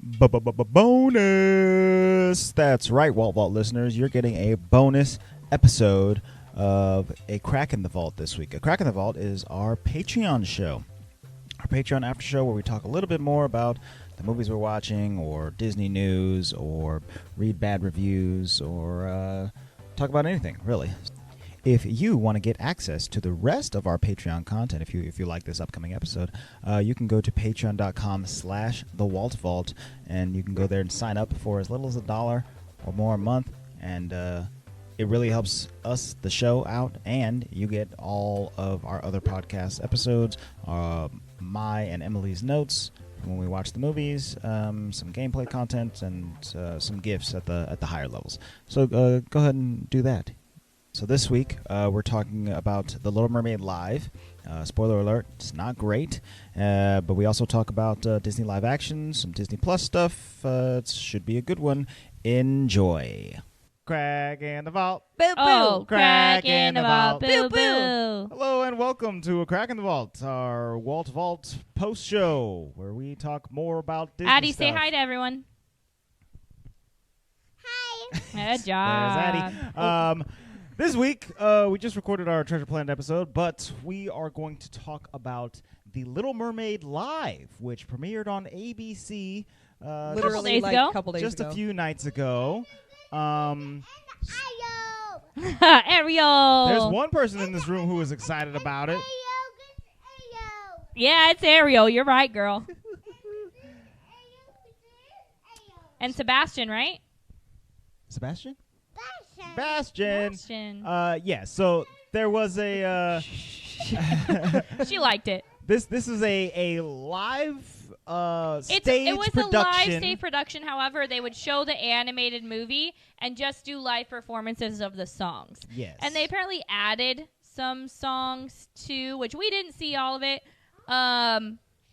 Bonus. That's right, Walt listeners. You're getting a bonus episode of A Crack in the Vault this week. A Crack in the Vault is our Patreon show. Our Patreon after show where we talk a little bit more about the movies we're watching or Disney news or read bad reviews or talk about anything, really. If you want to get access to the rest of our Patreon content, if you like this upcoming episode, you can go to patreon.com/thewaltvault, and you can go there and sign up for as little as $1 or more a month, and it really helps us, the show, out, and you get all of our other podcast episodes, my and Emily's notes when we watch the movies, some gameplay content, and some gifts at the higher levels. So go ahead and do that. So this week, we're talking about The Little Mermaid Live. Spoiler alert, it's not great. But we also talk about Disney live action, some Disney Plus stuff. It should be a good one. Enjoy. Crack in the Vault. Boo, boo. Oh, crack in the vault. Boo, boo. Hello and welcome to A Crack in the Vault, our Walt Vault post show, where we talk more about Disney Addie, stuff. say hi to everyone. Hi. Good job. There's Addie. This week, we just recorded our Treasure Planet episode, but we are going to talk about The Little Mermaid Live, which premiered on ABC Literally days like ago? a couple days just ago. a few nights ago. Ariel. There's one person in this room who is excited about it. Yeah, it's Ariel. You're right, girl. And Sebastian, right? Sebastian? Bastion. Sebastian. So there was a She liked it. this is a live stage It was production. a live stage production. However, they would show the animated movie and just do live performances of the songs. Yes. And they apparently added some songs too, which we didn't see all of it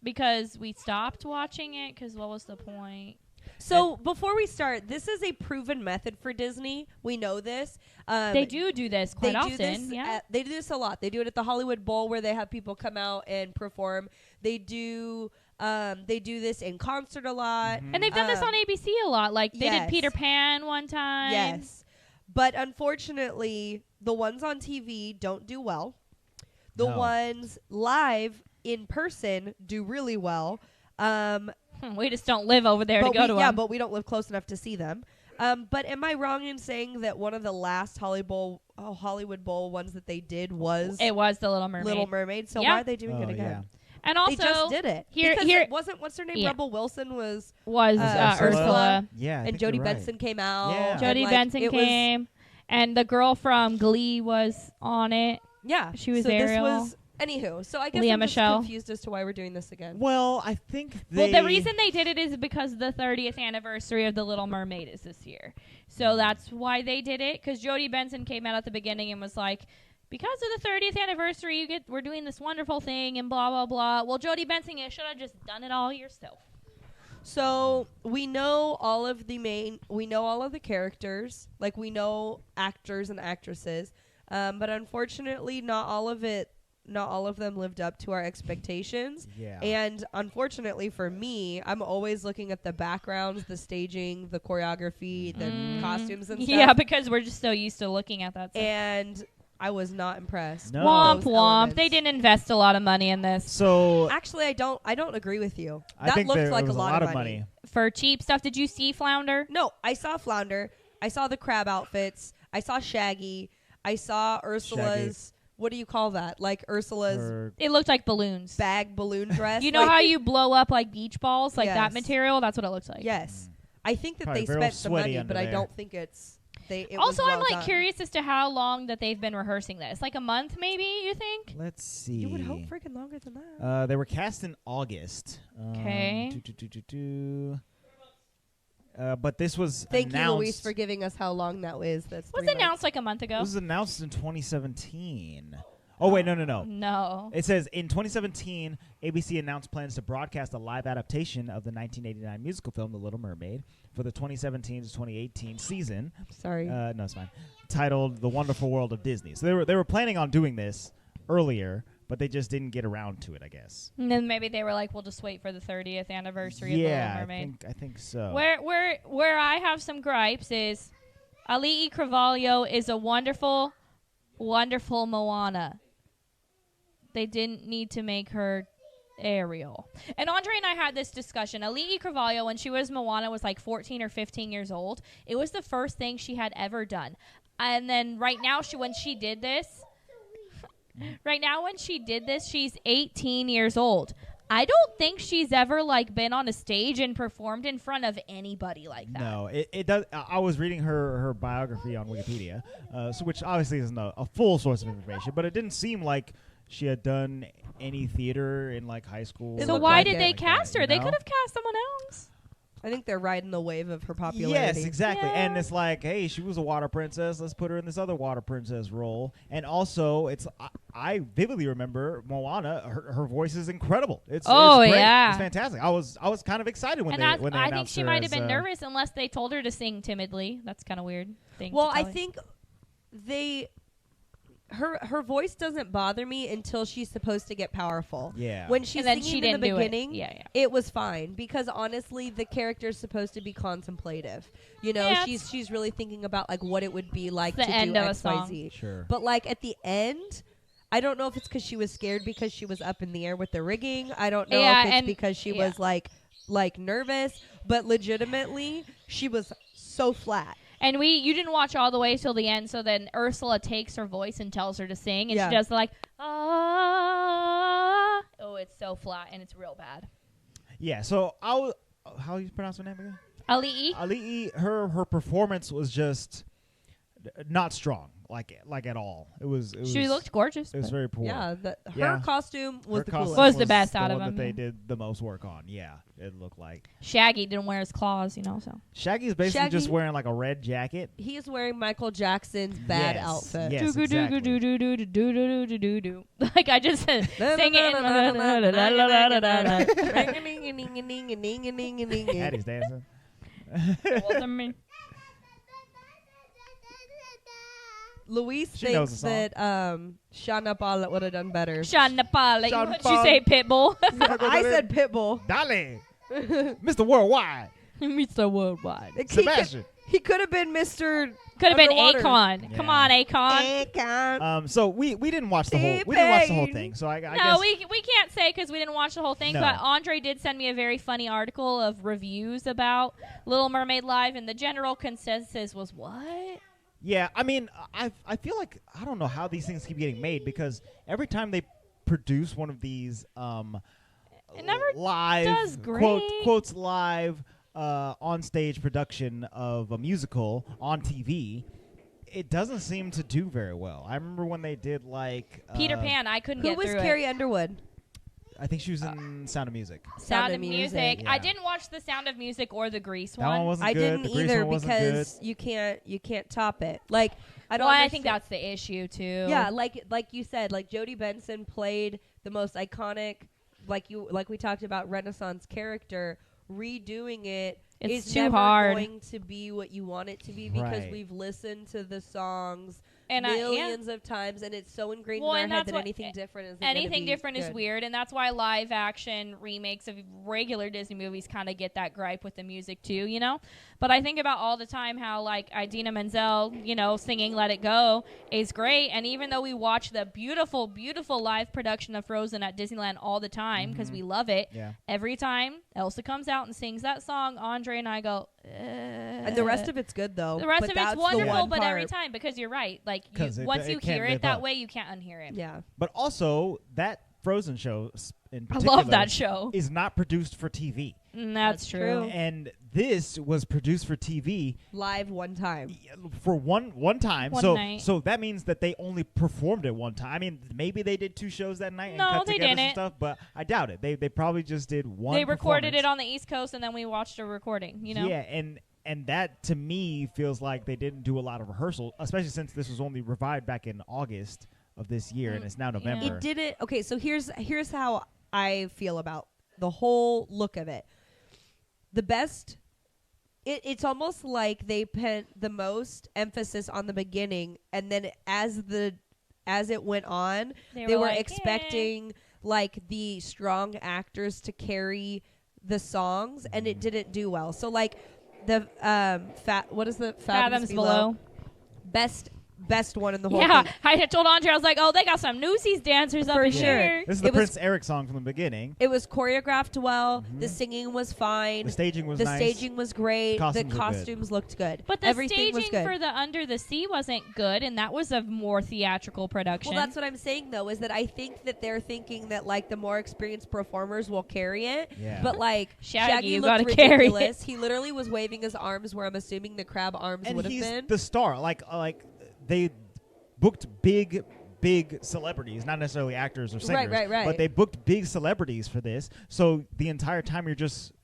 because we stopped watching it because what was the point? So before we start, this is a proven method for Disney. We know this. They do this quite often. They do this a lot. They do it at the Hollywood Bowl where they have people come out and perform. They do this in concert a lot. And they've done this on ABC a lot. Like they did Peter Pan one time. Yes. But unfortunately, the ones on TV don't do well. The ones live in person do really well. We just don't live over there to go to them. Yeah, but we don't live close enough to see them. But am I wrong in saying that one of the last Hollywood Bowl ones that they did was it was The Little Mermaid. Little Mermaid. So Yeah. why are they doing it again? Yeah. And also, They just did it. Here it wasn't what's her name? Yeah. Rebel Wilson was Ursula. Yeah, I and think you're Jodie right. Benson came out. Yeah. and, Jodie like, Benson it came, and the girl from Glee was on it. Yeah, She was so Ariel. This was anywho. So I guess Leah I'm just Michele. confused as to why we're doing this again. Well, I think Well, the reason they did it is because the 30th anniversary of The Little Mermaid is this year. So that's why they did it, because Jodie Benson came out at the beginning and was like, because of the 30th anniversary, we're doing this wonderful thing and blah, blah, blah. Well, Jodie Benson, you should have just done it all yourself. So we know all of the characters, like we know actors and actresses, but unfortunately not all of them lived up to our expectations. Yeah. And unfortunately for me, I'm always looking at the backgrounds, the staging, the choreography, the costumes and stuff. Yeah, because we're just so used to looking at that stuff. And I was not impressed. No. Womp Those womp. elements. They didn't invest a lot of money in this. So Actually, I don't agree with you. I That think looked there like was a lot of money. For cheap stuff, did you see Flounder? No, I saw Flounder. I saw the crab outfits. I saw Shaggy. I saw Ursula's. What do you call that? Like Ursula's It looked like balloons. bag balloon dress. You know how you blow up like beach balls, like that Yes. material? That's what it looks like. Yes, I think that Probably they very spent some sweaty money, under but I there. don't think it's. It Also, was I'm well like done. curious as to how long that they've been rehearsing this. Like a month, maybe, you think? let's see. You would hope freaking longer than that. They were cast in August. Okay. But this was Thank you, announced. Luis, for giving us how long that was. That's Was 3 it announced like a month ago? This was announced in 2017. Oh, wait, no. No. It says, in 2017, ABC announced plans to broadcast a live adaptation of the 1989 musical film The Little Mermaid for the 2017 to 2018 season. Sorry. No, it's fine. Titled The Wonderful World of Disney. So they were planning on doing this earlier, but they just didn't get around to it, I guess. And then maybe they were like, we'll just wait for the 30th anniversary of The Little Mermaid. I think so. Where I have some gripes is Ali'i Carvalho is a wonderful, wonderful Moana. They didn't need to make her Ariel. And Andre and I had this discussion. Ali'i Carvalho, when she was Moana, was like 14 or 15 years old. It was the first thing she had ever done. And then right now, when she did this, she's 18 years old. I don't think she's ever like been on a stage and performed in front of anybody like that. No, it does. I was reading her biography on Wikipedia, which obviously isn't a full source of information, but it didn't seem like she had done any theater in like high school. It So looked why like did it. they Like cast that, her? you They know? could have cast someone else. I think they're riding the wave of her popularity. Yes, exactly. Yeah. And it's like, hey, she was a water princess. Let's put her in this other water princess role. And also, I vividly remember Moana. Her voice is incredible. It's great. Yeah. It's fantastic. I was kind of excited when And they that's, when they I think announced she her might as, have been nervous unless they told her to sing timidly. That's kind of weird thing. Well, to tell I her. think her voice doesn't bother me until she's supposed to get powerful. Yeah. When she's And then singing she in didn't the do it. beginning, Yeah. it was fine because honestly, the character's supposed to be contemplative. You know, Yeah, she's really thinking about like what it would be like the to end do of a X, song. Y, Z. Sure. But like at the end, I don't know if it's because she was scared because she was up in the air with the rigging. I don't know Yeah, if it's and- because she yeah. was like nervous, but legitimately she was so flat. And you didn't watch all the way till the end, so then Ursula takes her voice and tells her to sing, and Yeah. she does like, ah. Oh, it's so flat, and it's real bad. Yeah. So how you pronounce her name again? Ali'i? Ali'i. Her performance was just not strong, like at all. It was. She looked gorgeous. It was but- very poor. Yeah, her Yeah. costume was Her the costume coolest. Was the best out of one them, that they yeah. did the most work on. Yeah, it looked like Shaggy didn't wear his claws, so. Shaggy's basically just Shaggy- wearing like a red jacket. He is wearing Michael Jackson's bad Yes, outfit. yes. exactly. Do. Like I just said, sing it. Addie's dancing. It wasn't me. Luis She knows thinks the that Shana Paul would have done better. Sean Nepal. Like, Sean what'd you Paul. say, Pitbull? I said Pitbull. Dale, Mr. Worldwide, Mr. Worldwide. Sebastian. He could have been Mr. Could have been Underwater. Akon. Come Yeah. on, Akon. Akon. So we didn't watch the whole T-Pain. thing. So I No, guess we can't say because we didn't watch the whole thing. No. But Andre did send me a very funny article of reviews about Little Mermaid Live, and the general consensus was what? yeah. I mean, I feel like I don't know how these things keep getting made because every time they produce one of these It never live does great. quotes live on stage production of a musical on TV, it doesn't seem to do very well. I remember when they did like Peter Pan. I couldn't Who get was through Carrie it. Underwood? I think she was in Sound of Music. Sound of Music. Yeah. I didn't watch the Sound of Music or the Grease That one wasn't I good. didn't The Grease either one wasn't because you can't top it. Like I don't. Well, I think understand- that's the issue too. Yeah, like you said, like Jodie Benson played the most iconic, like we talked about Renaissance character. Redoing it It's is too never hard. going to be what you want it to be because Right. we've listened to the songs and millions of times, and it's so ingrained Well, in and our head that's that what- anything different is anything different is good. weird, and that's why live action remakes of regular Disney movies kind of get that gripe with the music too. But I think about all the time how like Idina Menzel, singing "Let It Go" is great, and even though we watch the beautiful, beautiful live production of Frozen at Disneyland all the time because we love it, Yeah. every time Elsa comes out and sings that song, Andre and I go, And the rest of it's good though. the rest but of it's that's the wonderful, one but every part- time because you're right, like 'Cause it- once it you can't hear it live that up. way, you can't unhear it. Yeah. But also that Frozen show in I particular love that show. is not produced for TV. That's true. And this was produced for TV Live one time. for one time. One so night. so that means that they only performed it one time. I mean, maybe they did 2 shows that night and No, cut they together some didn't. stuff, but I doubt it. They probably just did one. They recorded it performance. on the East Coast, and then we watched a recording. Yeah, and that to me feels like they didn't do a lot of rehearsal, especially since this was only revived back in August of this year, and it's now November. It didn't. Okay, so here's how I feel about the whole look of it. The best. It's almost like they put the most emphasis on the beginning, and then as the as it went on, they were like, expecting like the strong actors to carry the songs, and it didn't do well. So like the what is the Fathoms Below? Best one in the whole thing. I had told Andre, I was like, oh, they got some Newsies dancers up in sure. here. This is the Prince Eric song from the beginning. It was choreographed well. The singing was fine. The staging was nice. The staging was great. The costumes looked good. But the Everything was staging good. for the Under the Sea wasn't good, and that was a more theatrical production. Well, that's what I'm saying, though, is that I think that they're thinking that, like, the more experienced performers will carry it. Yeah. But, like, Shaggy looked gotta carry ridiculous. He literally was waving his arms where I'm assuming the crab arms would have been. And he's the star. Like they booked big celebrities, not necessarily actors or singers. Right. But they booked big celebrities for this. So the entire time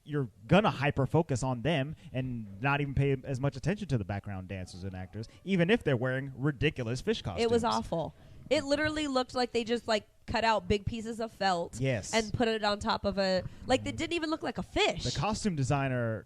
you're gonna hyper focus on them and not even pay as much attention to the background dancers and actors, even if they're wearing ridiculous fish costumes. It was awful. It literally looked like they just like cut out big pieces of felt and put it on top of it didn't even look like a fish. The costume designer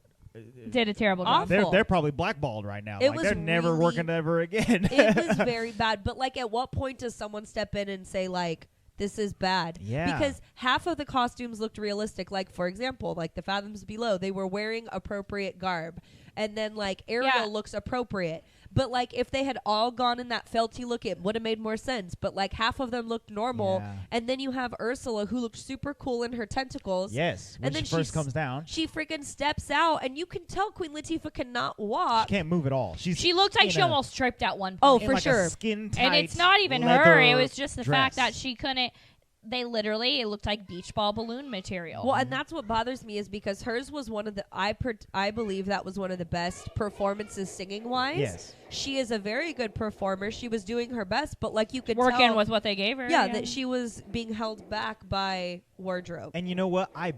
did a terrible job. They're probably blackballed right now. It was they're never really, working ever again. It was very bad. But like, at what point does someone step in and say like, this is bad? Yeah. Because half of the costumes looked realistic. Like, for example, like the Fathoms Below, they were wearing appropriate garb. And then like Ariel looks appropriate. But like, if they had all gone in that felty look, it would have made more sense. But like, half of them looked normal. Yeah. And then you have Ursula, who looked super cool in her tentacles. Yes. When and then she first comes down, she freaking steps out, and you can tell Queen Latifah cannot walk. She can't move at all. She looked like she almost tripped at one point. Oh, for like sure. A skin tight and it's not even her. It was just the dress. fact that she couldn't. They literally, it looked like beach ball balloon material. Well, and that's what bothers me, is because hers was one of the, I believe that was one of the best performances singing wise. Yes. She is a very good performer. She was doing her best, but like, you could working tell, with what they gave her. Yeah, that she was being held back by wardrobe. And you know what? I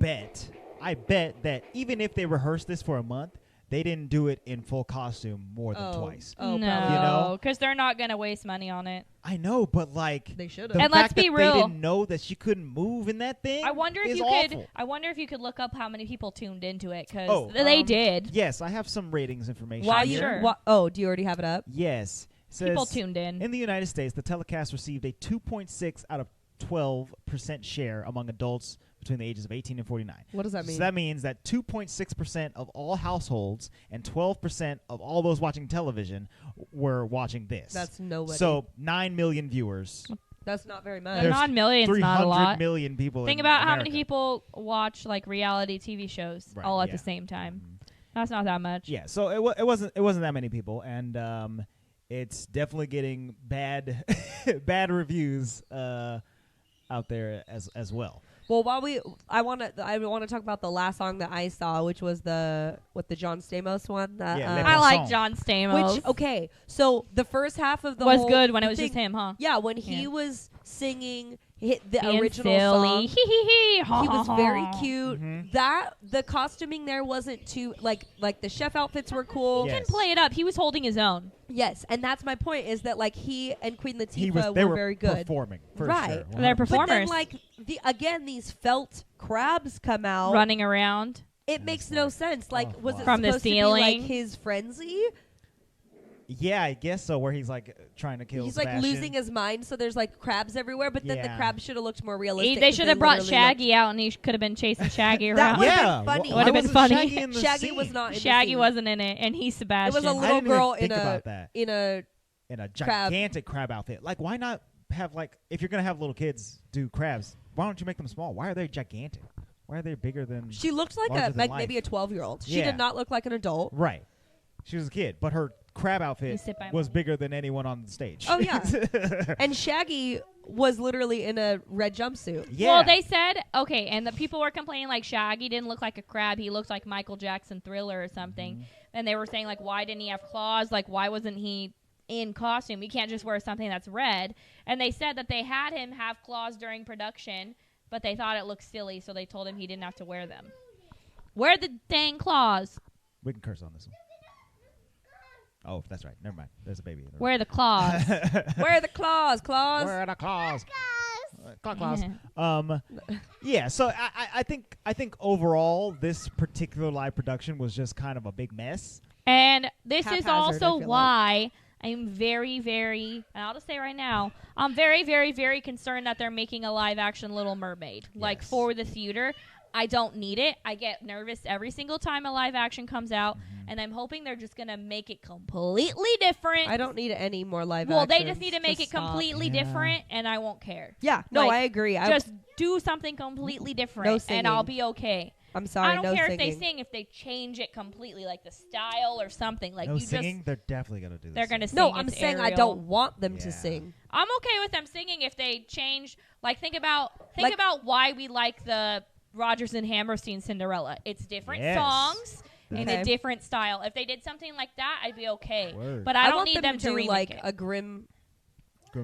bet that even if they rehearsed this for a month, they didn't do it in full costume more than twice. Oh, no, probably. You know? because they're not going to waste money on it. I know, but like They should the have. And let's fact be that real. they didn't know that she couldn't move in that thing. I wonder if is you awful. could. I wonder if you could look up how many people tuned into it, because Oh, they did. Yes, I have some ratings information. While here. you, Sure. do you already have it up? Yes. It says, People tuned in. In the United States, the telecast received a 2.6 out of 12% share among adults between the ages of 18 and 49. What does that mean? So that means that 2.6% of all households and 12% of all those watching television were watching this. That's nobody. So 9 million viewers. That's not very much. There's non-million's not a 300 lot. million people Think in about how America. many people watch like reality TV shows Right, all at yeah. the same time. Mhm. That's not that much. Yeah, so it wasn't that many people, and it's definitely getting bad bad reviews out there as well. Well, I want to talk about the last song that I saw, which was the John Stamos one. That, Yeah, I like song. John Stamos. Which, okay, so the first half of the was whole good when it was thing, just him, huh? Yeah, when he was singing the Being original silly. song, He he was very cute. Mhm. That the costuming there wasn't too like the chef outfits were cool. Yeah. He can play it up. He was holding his own. Yes, and that's my point, is that like he and Queen They Latifah were very good. performing for Right. sure. They're 100%. performing. But then Performers. like these felt crabs come out. Running around. It makes no sense. Like, was it From the supposed to be ceiling? like his frenzy? Yeah, I guess so. Where he's like trying to kill. He's Sebastian. like losing his mind, so there's like crabs everywhere. But then the Yeah. crabs should have looked more realistic. They 'cause should have brought literally Shaggy out, and he could have been chasing Shaggy That around. would've been Yeah, funny. why Would've been wasn't funny. Shaggy, in the Shaggy scene? was not. In the Shaggy scene. wasn't in it, and he's It Sebastian. was a I little didn't even girl think in about that. a a crab. gigantic crab outfit. Like, why not have like if you're gonna have little kids do crabs? Why don't you make them small? Why are they gigantic? Why are they bigger than? She looked like Larger a than like life. maybe a 12-year-old. She Yeah. did not look like an adult. Right. She was a kid, but her crab You outfit sit by was mine. bigger than anyone on the stage. Oh, yeah. And Shaggy was literally in a red jumpsuit. Yeah. Well, they said, okay, and the people were complaining like Shaggy didn't look like a crab. He looked like Michael Jackson Thriller or something. Mm-hmm. And they were saying, like, why didn't he have claws? Like, why wasn't he in costume? He can't just wear something that's red. And they said that they had him have claws during production, but they thought it looked silly, so they told him he didn't have to wear them. Wear the dang claws. We can curse on this one. Oh, that's right. Never mind. There's a baby in the room. Wear the claws. Where are the claws? Claws? Where are the claws? Claws. Yeah. So I think overall this particular live production was just kind of a big mess. And this is Haphazard, I also feel why I'm very, very, and I'll just say right now, I'm very, very, very concerned that they're making a live action Little Mermaid, like for the theater. I don't need it. I get nervous every single time a live action comes out, and I'm hoping they're just going to make it completely different. I don't need any more live action. Well, they just need to make it completely different, and I won't care. Yeah, no, Like, I agree. Just do something completely different, and I'll be okay. I'm sorry, I don't care singing. if they sing, if they change it completely, like the style or something. Like no you singing, just, they're definitely going to do this. they're going to sing. No, I'm it's saying I Ariel. don't want them to sing. I'm okay with them singing if they change. Like think about why we like the Rodgers and Hammerstein Cinderella. It's different songs in a different style. If they did something like that, I'd be okay. Word. But I don't want need them to do remake like it. a Grimm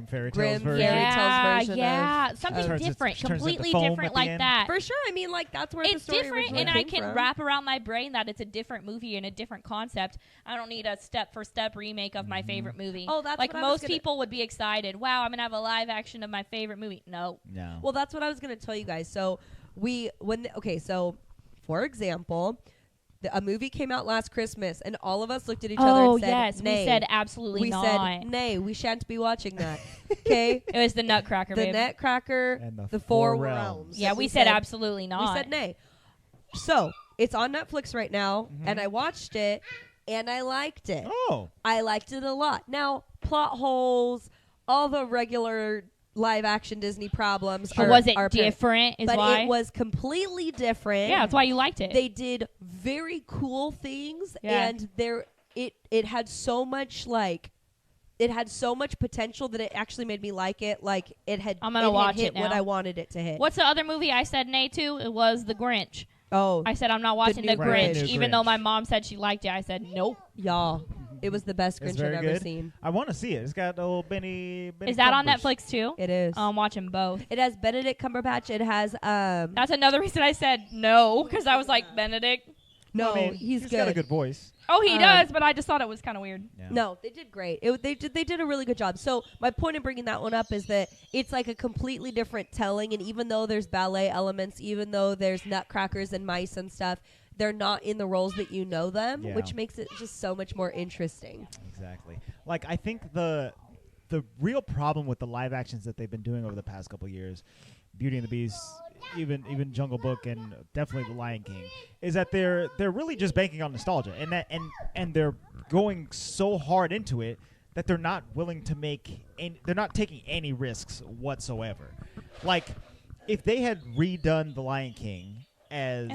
Fairy Tales version. Fairy Tales version something Turns different, into completely foam different at the like end. that. For sure. I mean, like that's where the It's story different, originally and I came can from. wrap around my brain that it's a different movie and a different concept. I don't need a step-for-step remake of my favorite movie. Oh, that's like what I was most gonna- people would be excited. Wow, I'm gonna have a live action of my favorite movie. No. Well, that's what I was going to tell you guys. So so for example, a movie came out last Christmas, and all of us looked at each other Oh and said, yes, nay. we said absolutely We not. said, nay, we shan't be watching that. Okay? It was the Nutcracker, The babe. Nutcracker, And the Four Four Realms. Yeah, we said absolutely not. We said nay. So, it's on Netflix right now, and I watched it, and I liked it. Oh. I liked it a lot. Now, plot holes, all the regular live-action Disney problems But are was it are apparent. different? Is But why? it was completely different. Yeah, that's why you liked it. They did very cool things, Yeah. and it had so much it had so much potential that it actually made me like it. Like it had. I'm gonna it watch had hit it now. what I wanted it to hit. What's the other movie I said nay to? It was The Grinch. Oh, I said I'm not watching new The Grinch. Grinch, New even though Grinch. my mom said she liked it. I said nope. y'all! It was the best It's Grinch very I've ever good. seen. I want to see it. It's got a little Benny Is that on Cumberbatch. Netflix too? It is. I'm watching both. It has Benedict Cumberbatch. It has That's another reason I said no, because I was like Benedict. no, I mean, he's good. got a good voice. Oh, he does, but I just thought it was kind of weird. Yeah. No, they did great. They did a really good job. So my point in bringing that one up is that it's like a completely different telling, and even though there's ballet elements, even though there's nutcrackers and mice and stuff, they're not in the roles that you know them, Yeah. which makes it just so much more interesting. Exactly. Like I think the real problem with the live actions that they've been doing over the past couple years, Beauty and the Beast, even Jungle Book, and definitely The Lion King, is that they're really just banking on nostalgia, and they're going so hard into it that they're not willing to they're not taking any risks whatsoever. Like if they had redone The Lion King as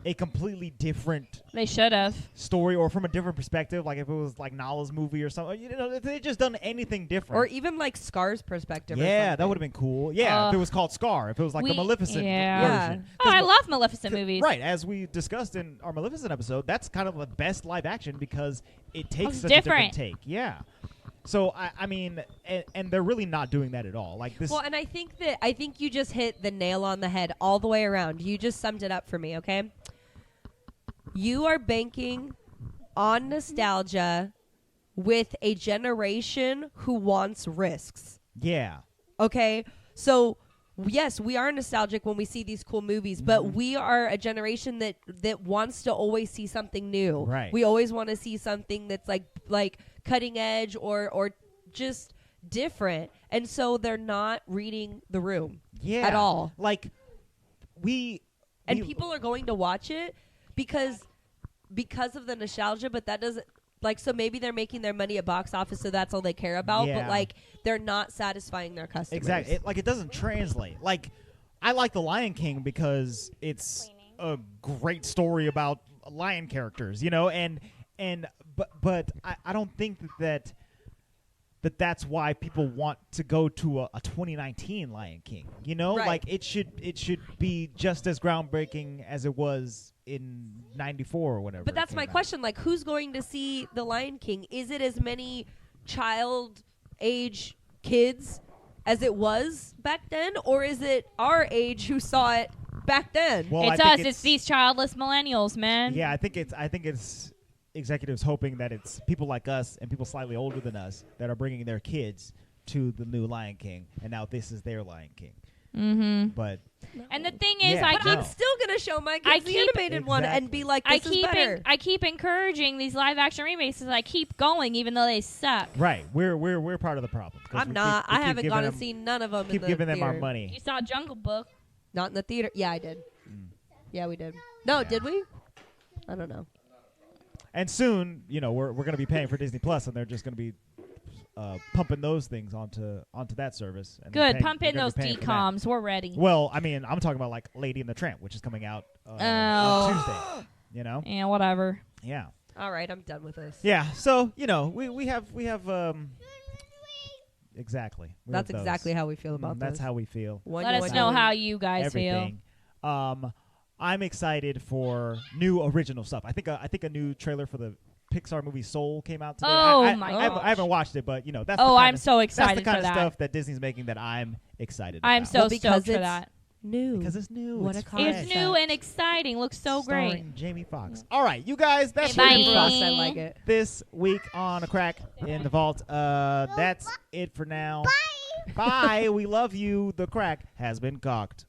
a completely different They should have. story or from a different perspective, like if it was like Nala's movie or something, if they just done anything different, Or even like Scar's perspective. or yeah, that something. would have been cool. Yeah, if it was called Scar, if it was like the Maleficent version. Oh, I love Maleficent movies. Right, as we discussed in our Maleficent episode, that's kind of the best live action because it takes It's such a different. different take. Yeah. So I mean, and they're really not doing that at all. Like this. Well, and I think you just hit the nail on the head all the way around. You just summed it up for me, okay? You are banking on nostalgia with a generation who wants risks. Yeah. Okay? So, yes, we are nostalgic when we see these cool movies, but we are a generation that wants to always see something new. Right. We always want to see something that's like cutting edge or just different. And so they're not reading the room Yeah. at all. Like And people are going to watch it because of the nostalgia, but that doesn't so maybe they're making their money at box office, so that's all they care about. Yeah. But like they're not satisfying their customers. Exactly. It doesn't translate. Like I like The Lion King because it's a great story about lion characters, but I don't think that's why people want to go to a 2019 Lion King. Right. Like it should be just as groundbreaking as it was in '94 or whatever. But that's my question. Like, who's going to see The Lion King? Is it as many child age kids as it was back then, or is it our age who saw it back then? Well, It's us. It's these childless millennials, man. Yeah, I think it's executives hoping that it's people like us and people slightly older than us that are bringing their kids to the new Lion King, and now this is their Lion King. Mm-hmm. But And the thing is, Yeah, I But keep I'm still gonna show my I kids the keep- animated one and be like, "This is better." I keep encouraging these live action remakes as I keep going, even though they suck. right, we're part of the problem. 'cause I'm we not. keep I haven't giving gone and them- seen none of them. Keep in the giving them our theater. money. You saw Jungle Book. Not in the theater. Yeah, I did. Yeah, we did. No, Yeah. did we? I don't know. And soon, we're going to be paying for Disney Plus, and they're just going to be pumping those things onto that service. And Good, paying- pump we're in gonna those be paying for that. DComs. We're ready. Well, I mean, I'm talking about like Lady and the Tramp, which is coming out Oh. on Tuesday. Yeah, whatever. Yeah, All right, I'm done with this. yeah. So we have exactly. We That's have those. exactly how we feel about That's this. how we feel. One Let to us one know to how one. you guys feel. Everything. I'm excited for new original stuff. I think a new trailer for the Pixar movie Soul came out today. Oh, I my I haven't gosh. watched it, but that's. Oh, the kind I'm of, so That's the excited kind for of that. stuff that Disney's making that I'm excited. I'm about. so Well, because stoked for it's that. New. because it's new. What it's a fresh. It's concept. new and exciting. Looks so great. Starring Jamie Foxx. All right, you guys. That's Bye. it for us I like it. this week on A Crack in the Vault. That's it for now. Bye. We love you. The crack has been cocked.